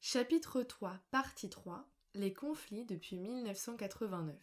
Chapitre 3, partie 3. Les conflits depuis 1989.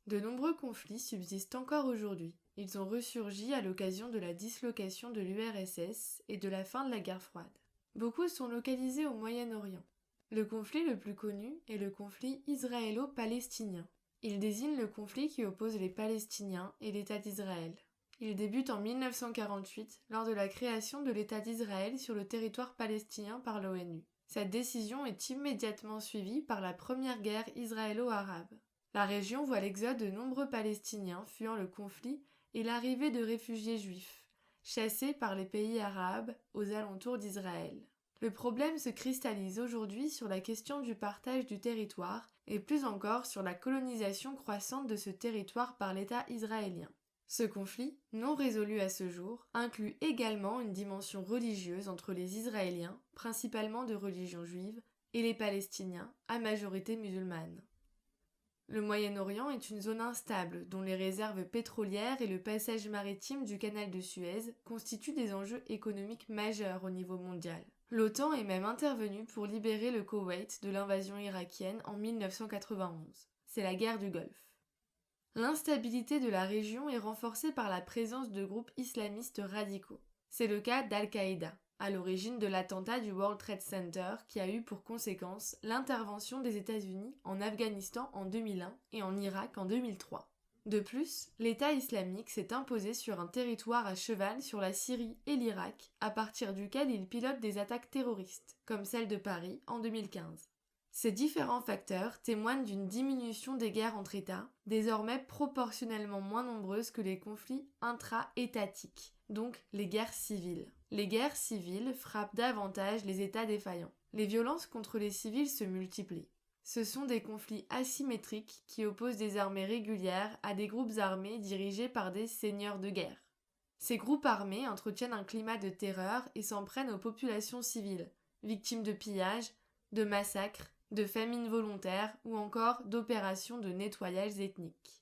De nombreux conflits subsistent encore aujourd'hui. Ils ont ressurgi à l'occasion de la dislocation de l'URSS et de la fin de la guerre froide. Beaucoup sont localisés au Moyen-Orient. Le conflit le plus connu est le conflit israélo-palestinien. Il désigne le conflit qui oppose les Palestiniens et l'État d'Israël. Il débute en 1948 lors de la création de l'État d'Israël sur le territoire palestinien par l'ONU. Cette décision est immédiatement suivie par la première guerre israélo-arabe. La région voit l'exode de nombreux Palestiniens fuyant le conflit et l'arrivée de réfugiés juifs, chassés par les pays arabes aux alentours d'Israël. Le problème se cristallise aujourd'hui sur la question du partage du territoire et plus encore sur la colonisation croissante de ce territoire par l'État israélien. Ce conflit, non résolu à ce jour, inclut également une dimension religieuse entre les Israéliens, principalement de religion juive, et les Palestiniens, à majorité musulmane. Le Moyen-Orient est une zone instable dont les réserves pétrolières et le passage maritime du canal de Suez constituent des enjeux économiques majeurs au niveau mondial. L'OTAN est même intervenue pour libérer le Koweït de l'invasion irakienne en 1991. C'est la guerre du Golfe. L'instabilité de la région est renforcée par la présence de groupes islamistes radicaux. C'est le cas d'Al-Qaïda, à l'origine de l'attentat du World Trade Center qui a eu pour conséquence l'intervention des États-Unis en Afghanistan en 2001 et en Irak en 2003. De plus, l'État islamique s'est imposé sur un territoire à cheval sur la Syrie et l'Irak, à partir duquel il pilote des attaques terroristes, comme celle de Paris en 2015. Ces différents facteurs témoignent d'une diminution des guerres entre États, désormais proportionnellement moins nombreuses que les conflits intra-étatiques, donc les guerres civiles. Les guerres civiles frappent davantage les États défaillants. Les violences contre les civils se multiplient. Ce sont des conflits asymétriques qui opposent des armées régulières à des groupes armés dirigés par des seigneurs de guerre. Ces groupes armés entretiennent un climat de terreur et s'en prennent aux populations civiles, victimes de pillages, de massacres, de famines volontaires ou encore d'opérations de nettoyage ethnique.